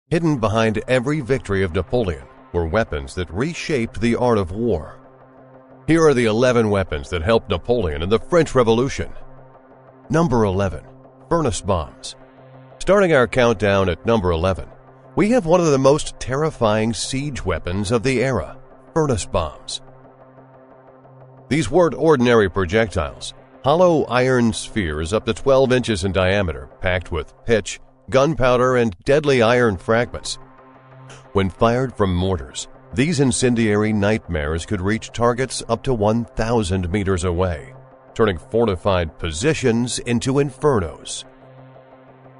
Hidden behind every victory of Napoleon were weapons that reshaped the art of war. Here are the 11 weapons that helped Napoleon in the French Revolution. Number 11. Furnace bombs. Starting our countdown at number 11, we have one of the most terrifying siege weapons of the era, furnace bombs. These weren't ordinary projectiles. Hollow iron spheres up to 12 inches in diameter, packed with pitch, gunpowder, and deadly iron fragments. When fired from mortars, these incendiary nightmares could reach targets up to 1,000 meters away, turning fortified positions into infernos.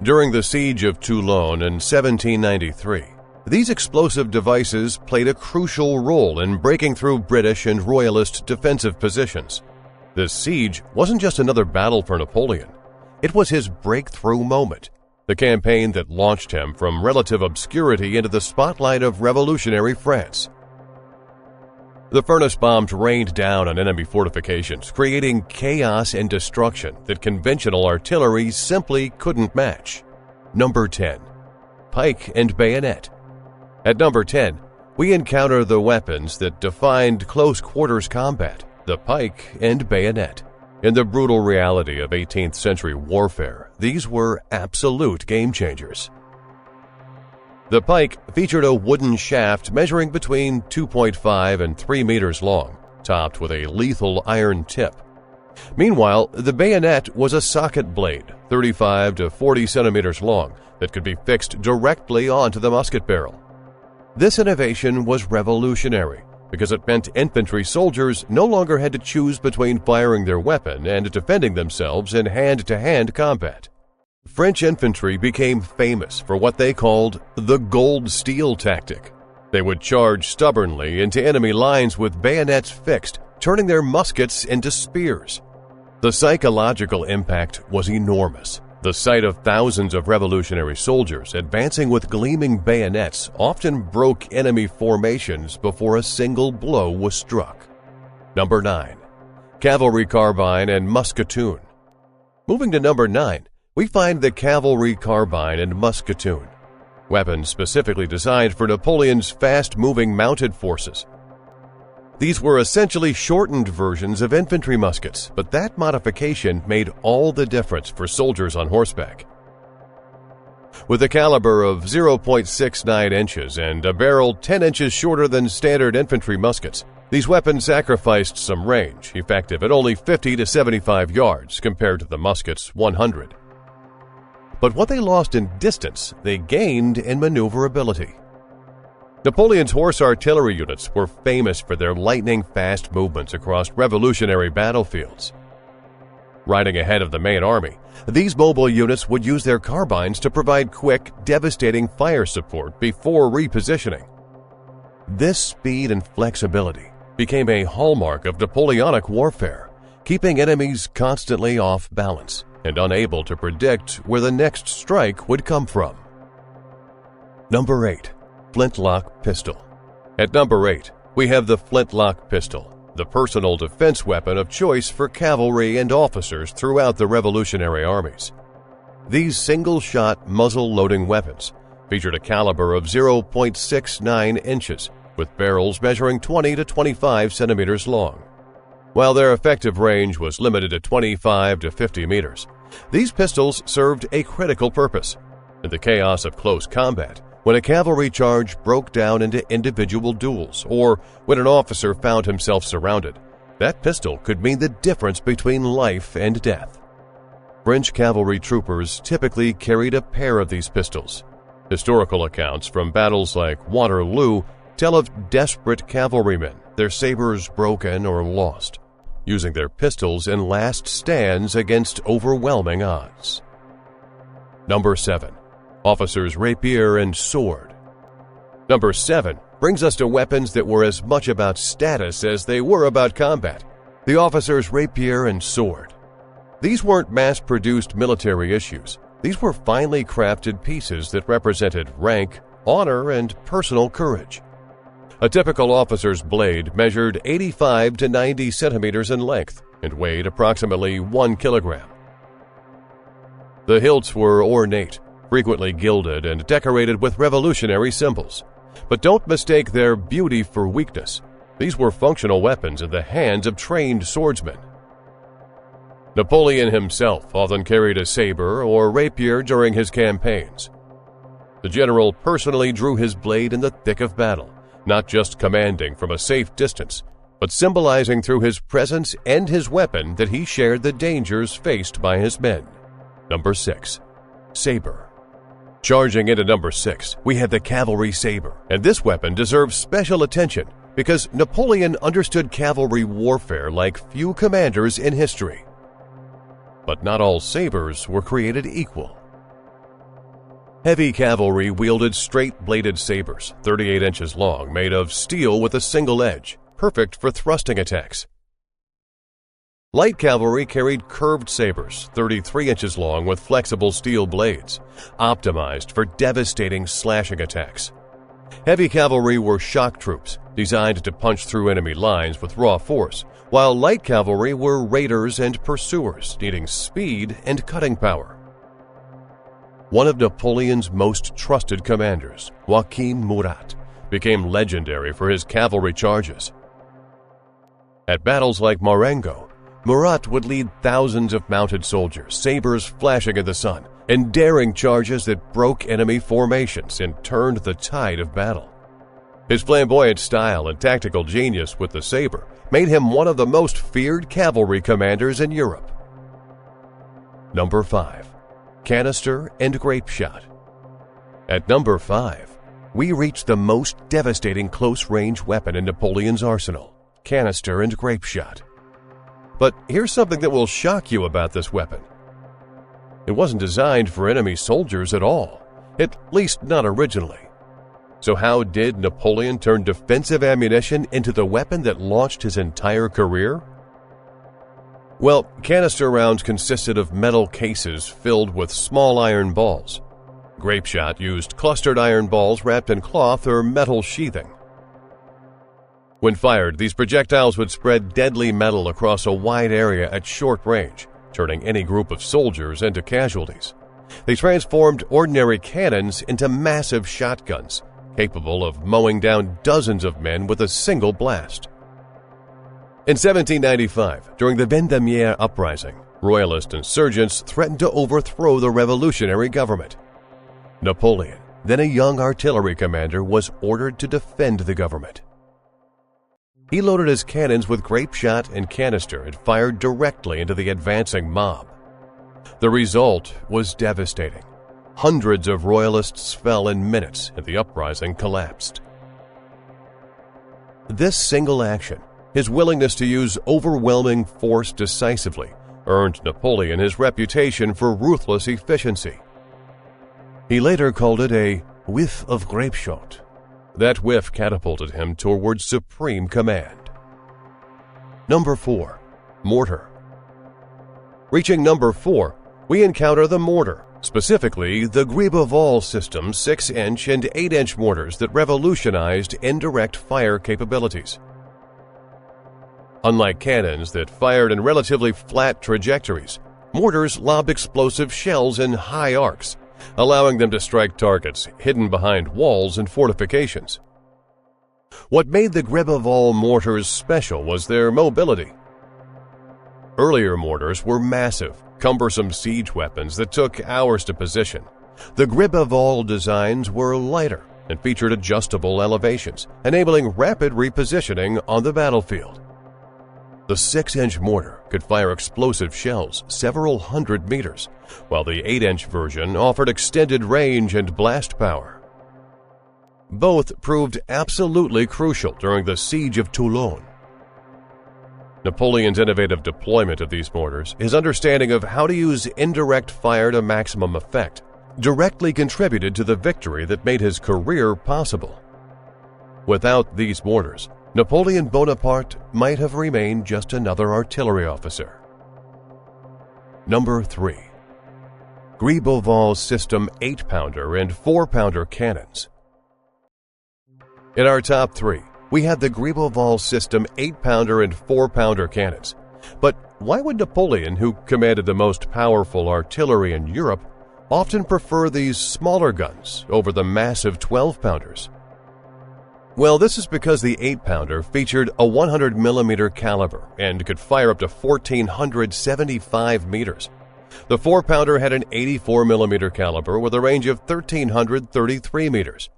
During the siege of Toulon in 1793, these explosive devices played a crucial role in breaking through British and Royalist defensive positions. This siege wasn't just another battle for Napoleon. It was his breakthrough moment, the campaign that launched him from relative obscurity into the spotlight of revolutionary France. The furnace bombs rained down on enemy fortifications, creating chaos and destruction that conventional artillery simply couldn't match. Number 10. Pike and Bayonet. At number 10, we encounter the weapons that defined close-quarters combat, the pike and bayonet. In the brutal reality of 18th century warfare, these were absolute game-changers. The pike featured a wooden shaft measuring between 2.5 and 3 meters long, topped with a lethal iron tip. Meanwhile, the bayonet was a socket blade, 35 to 40 centimeters long, that could be fixed directly onto the musket barrel. This innovation was revolutionary because it meant infantry soldiers no longer had to choose between firing their weapon and defending themselves in hand-to-hand combat. French infantry became famous for what they called the gold steel tactic. They would charge stubbornly into enemy lines with bayonets fixed, turning their muskets into spears. The psychological impact was enormous. The sight of thousands of revolutionary soldiers advancing with gleaming bayonets often broke enemy formations before a single blow was struck. Number 9. Cavalry Carbine and Musketoon. Moving to number 9, we find the Cavalry Carbine and Musketoon, weapons specifically designed for Napoleon's fast-moving mounted forces. These were essentially shortened versions of infantry muskets, but that modification made all the difference for soldiers on horseback. With a caliber of 0.69 inches and a barrel 10 inches shorter than standard infantry muskets, these weapons sacrificed some range, effective at only 50 to 75 yards compared to the musket's 100. But what they lost in distance, they gained in maneuverability. Napoleon's horse artillery units were famous for their lightning-fast movements across revolutionary battlefields. Riding ahead of the main army, these mobile units would use their carbines to provide quick, devastating fire support before repositioning. This speed and flexibility became a hallmark of Napoleonic warfare, keeping enemies constantly off balance and unable to predict where the next strike would come from. Number 8. Flintlock Pistol. At number 8, we have the Flintlock Pistol, the personal defense weapon of choice for cavalry and officers throughout the revolutionary armies. These single-shot muzzle-loading weapons featured a caliber of 0.69 inches, with barrels measuring 20 to 25 centimeters long. While their effective range was limited to 25 to 50 meters, these pistols served a critical purpose. In the chaos of close combat, when a cavalry charge broke down into individual duels, or when an officer found himself surrounded, that pistol could mean the difference between life and death. French cavalry troopers typically carried a pair of these pistols. Historical accounts from battles like Waterloo tell of desperate cavalrymen, their sabres broken or lost, using their pistols in last stands against overwhelming odds. Number 7. Officers' rapier and sword. Number 7 brings us to weapons that were as much about status as they were about combat, the officer's rapier and sword. These weren't mass-produced military issues. These were finely crafted pieces that represented rank, honor, and personal courage. A typical officer's blade measured 85 to 90 centimeters in length and weighed approximately 1 kilogram. The hilts were ornate, frequently gilded and decorated with revolutionary symbols. But don't mistake their beauty for weakness. These were functional weapons in the hands of trained swordsmen. Napoleon himself often carried a sabre or rapier during his campaigns. The general personally drew his blade in the thick of battle, not just commanding from a safe distance, but symbolizing through his presence and his weapon that he shared the dangers faced by his men. Number 6. Sabre. Charging into number 6, we have the cavalry sabre, and this weapon deserves special attention because Napoleon understood cavalry warfare like few commanders in history. But not all sabres were created equal. Heavy cavalry wielded straight-bladed sabres, 38 inches long, made of steel with a single edge, perfect for thrusting attacks. Light cavalry carried curved sabres, 33 inches long with flexible steel blades, optimized for devastating slashing attacks. Heavy cavalry were shock troops, designed to punch through enemy lines with raw force, while light cavalry were raiders and pursuers, needing speed and cutting power. One of Napoleon's most trusted commanders, Joachim Murat, became legendary for his cavalry charges. At battles like Marengo, Murat would lead thousands of mounted soldiers, sabers flashing in the sun, and daring charges that broke enemy formations and turned the tide of battle. His flamboyant style and tactical genius with the saber made him one of the most feared cavalry commanders in Europe. Number 5. Canister and Grapeshot. At number 5, we reach the most devastating close-range weapon in Napoleon's arsenal, canister and grapeshot. But here's something that will shock you about this weapon. It wasn't designed for enemy soldiers at all, at least not originally. So how did Napoleon turn defensive ammunition into the weapon that launched his entire career? Well, canister rounds consisted of metal cases filled with small iron balls. Grapeshot used clustered iron balls wrapped in cloth or metal sheathing. When fired, these projectiles would spread deadly metal across a wide area at short range, turning any group of soldiers into casualties. They transformed ordinary cannons into massive shotguns, capable of mowing down dozens of men with a single blast. In 1795, during the Vendémiaire uprising, royalist insurgents threatened to overthrow the revolutionary government. Napoleon, then a young artillery commander, was ordered to defend the government. He loaded his cannons with grapeshot and canister and fired directly into the advancing mob. The result was devastating. Hundreds of royalists fell in minutes and the uprising collapsed. This single action, his willingness to use overwhelming force decisively, earned Napoleon his reputation for ruthless efficiency. He later called it a whiff of grapeshot. That whiff catapulted him towards supreme command. Number 4. Mortar. Reaching number 4, we encounter the mortar, specifically the Gribeauval system 6-inch and 8-inch mortars that revolutionized indirect fire capabilities. Unlike cannons that fired in relatively flat trajectories, mortars lobbed explosive shells in high arcs, allowing them to strike targets hidden behind walls and fortifications. What made the Gribeauval mortars special was their mobility. Earlier mortars were massive, cumbersome siege weapons that took hours to position. The Gribeauval designs were lighter and featured adjustable elevations, enabling rapid repositioning on the battlefield. The 6-inch mortar could fire explosive shells several hundred meters, while the 8-inch version offered extended range and blast power. Both proved absolutely crucial during the Siege of Toulon. Napoleon's innovative deployment of these mortars, his understanding of how to use indirect fire to maximum effect, directly contributed to the victory that made his career possible. Without these mortars, Napoleon Bonaparte might have remained just another artillery officer. Number 3. Gribeauval System 8-pounder and 4-pounder cannons. In our top 3, we had the Gribeauval System 8-pounder and 4-pounder cannons. But why would Napoleon, who commanded the most powerful artillery in Europe, often prefer these smaller guns over the massive 12-pounders. Well, this is because the 8-pounder featured a 100mm caliber and could fire up to 1,475 meters. The 4-pounder had an 84mm caliber with a range of 1,333 meters.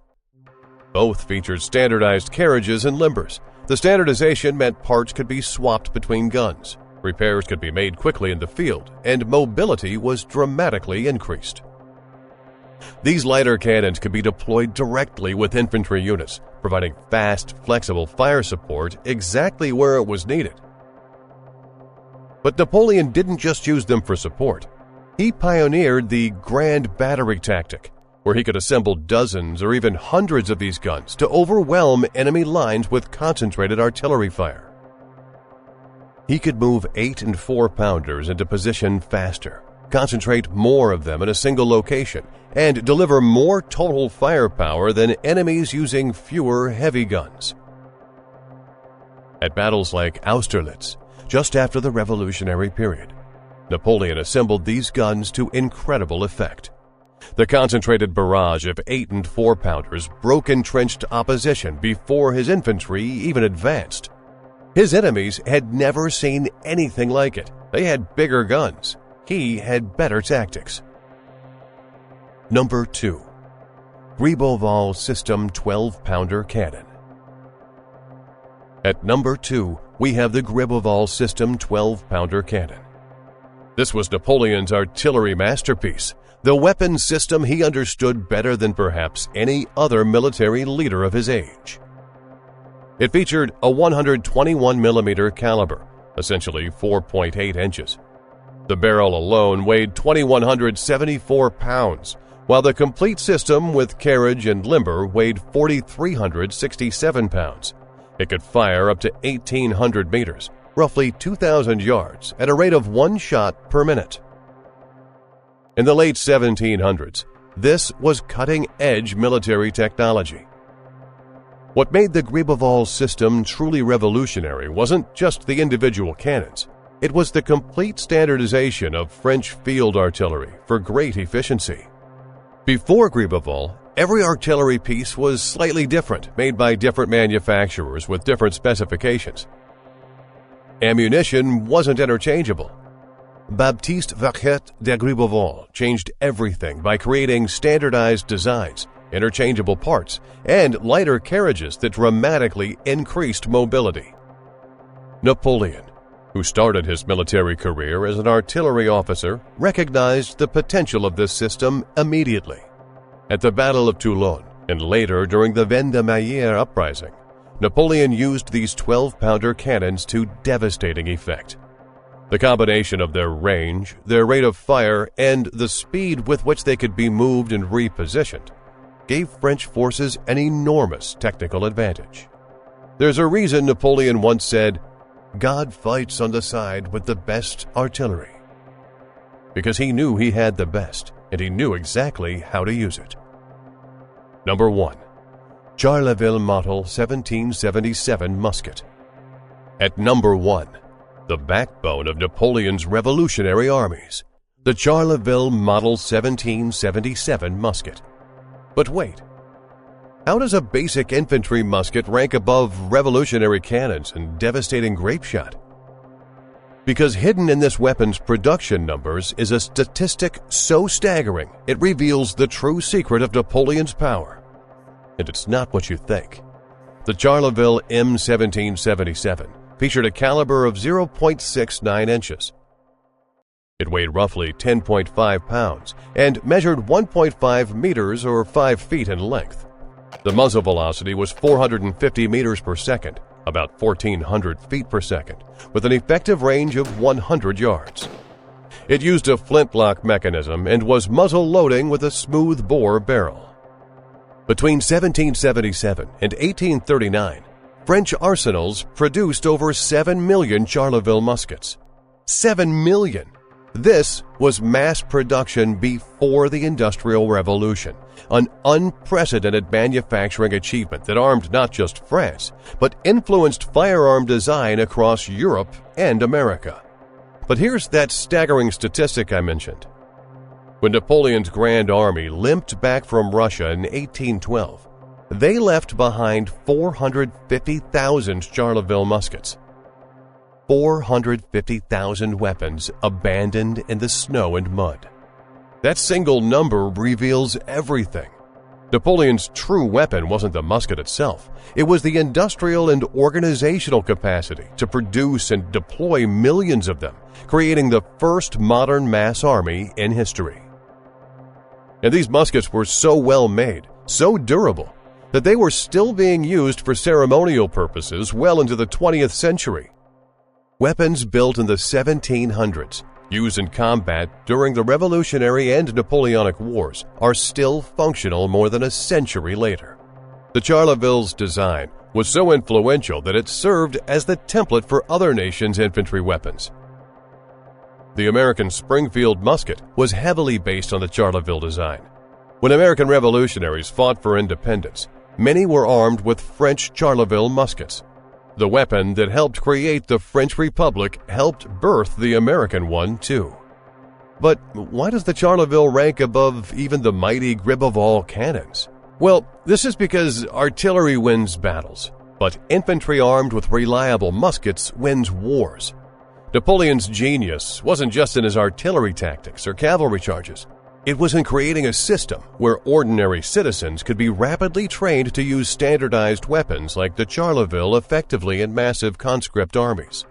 Both featured standardized carriages and limbers. The standardization meant parts could be swapped between guns, repairs could be made quickly in the field, and mobility was dramatically increased. These lighter cannons could be deployed directly with infantry units, providing fast, flexible fire support exactly where it was needed. But Napoleon didn't just use them for support. He pioneered the grand battery tactic, where he could assemble dozens or even hundreds of these guns to overwhelm enemy lines with concentrated artillery fire. He could move 8- and 4-pounders into position faster, concentrate more of them in a single location, and deliver more total firepower than enemies using fewer heavy guns. At battles like Austerlitz, just after the Revolutionary period, Napoleon assembled these guns to incredible effect. The concentrated barrage of 8- and 4-pounders broke entrenched opposition before his infantry even advanced. His enemies had never seen anything like it. They had bigger guns. He had better tactics. Number 2. Gribeauval System 12-pounder Cannon. At number 2, we have the Gribeauval System 12-pounder Cannon. This was Napoleon's artillery masterpiece, the weapon system he understood better than perhaps any other military leader of his age. It featured a 121mm caliber, essentially 4.8 inches. The barrel alone weighed 2,174 pounds, while the complete system with carriage and limber weighed 4,367 pounds. It could fire up to 1,800 meters, roughly 2,000 yards, at a rate of 1 shot per minute. In the late 1700s, this was cutting-edge military technology. What made the Gribeauval system truly revolutionary wasn't just the individual cannons. It was the complete standardization of French field artillery for great efficiency. Before Gribeauval, every artillery piece was slightly different, made by different manufacturers with different specifications. Ammunition wasn't interchangeable. Baptiste Vaquet de Gribeauval changed everything by creating standardized designs, interchangeable parts, and lighter carriages that dramatically increased mobility. Napoleon, who started his military career as an artillery officer, recognized the potential of this system immediately. At the Battle of Toulon, and later during the Vendémiaire uprising, Napoleon used these 12-pounder cannons to devastating effect. The combination of their range, their rate of fire, and the speed with which they could be moved and repositioned gave French forces an enormous technical advantage. There's a reason Napoleon once said, "God fights on the side with the best artillery," because he knew he had the best, and he knew exactly how to use it. Number 1. Charleville Model 1777 Musket. At number 1, the backbone of Napoleon's revolutionary armies, the Charleville Model 1777 musket. But wait, how does a basic infantry musket rank above revolutionary cannons and devastating grapeshot? Because hidden in this weapon's production numbers is a statistic so staggering it reveals the true secret of Napoleon's power. And it's not what you think. The Charleville M1777 featured a caliber of 0.69 inches. It weighed roughly 10.5 pounds and measured 1.5 meters or 5 feet in length. The muzzle velocity was 450 meters per second, about 1,400 feet per second, with an effective range of 100 yards. It used a flintlock mechanism and was muzzle loading with a smooth bore barrel. Between 1777 and 1839, French arsenals produced over 7 million Charleville muskets. 7 million! This was mass production before the Industrial Revolution, an unprecedented manufacturing achievement that armed not just France, but influenced firearm design across Europe and America. But here's that staggering statistic I mentioned. When Napoleon's Grand Army limped back from Russia in 1812, they left behind 450,000 Charleville muskets. 450,000 weapons abandoned in the snow and mud. That single number reveals everything. Napoleon's true weapon wasn't the musket itself. It was the industrial and organizational capacity to produce and deploy millions of them, creating the first modern mass army in history. And these muskets were so well made, so durable, that they were still being used for ceremonial purposes well into the 20th century. Weapons built in the 1700s, used in combat during the Revolutionary and Napoleonic Wars, are still functional more than a century later. The Charleville's design was so influential that it served as the template for other nations' infantry weapons. The American Springfield musket was heavily based on the Charleville design. When American revolutionaries fought for independence, many were armed with French Charleville muskets. The weapon that helped create the French Republic helped birth the American one, too. But why does the Charleville rank above even the mighty Gribeauval cannons? Well, this is because artillery wins battles, but infantry armed with reliable muskets wins wars. Napoleon's genius wasn't just in his artillery tactics or cavalry charges. It was in creating a system where ordinary citizens could be rapidly trained to use standardized weapons like the Charleville effectively in massive conscript armies.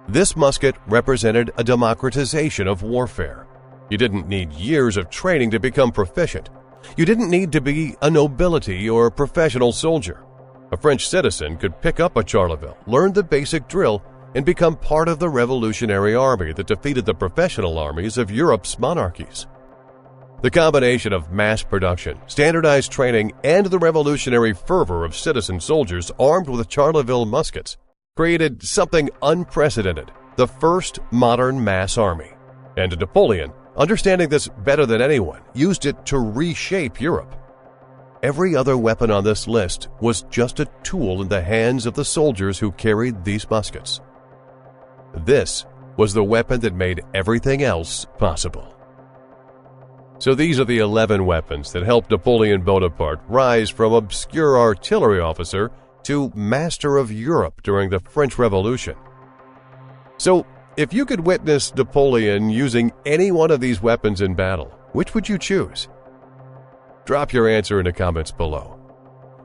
This musket represented a democratization of warfare. You didn't need years of training to become proficient. You didn't need to be a nobility or a professional soldier. A French citizen could pick up a Charleville, learn the basic drill, and become part of the revolutionary army that defeated the professional armies of Europe's monarchies. The combination of mass production, standardized training, and the revolutionary fervor of citizen soldiers armed with Charleville muskets created something unprecedented, the first modern mass army. And Napoleon, understanding this better than anyone, used it to reshape Europe. Every other weapon on this list was just a tool in the hands of the soldiers who carried these muskets. This was the weapon that made everything else possible. So these are the 11 weapons that helped Napoleon Bonaparte rise from obscure artillery officer to master of Europe during the French Revolution. So, if you could witness Napoleon using any one of these weapons in battle, which would you choose? Drop your answer in the comments below.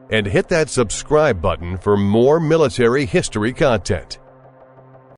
And hit that subscribe button for more military history content.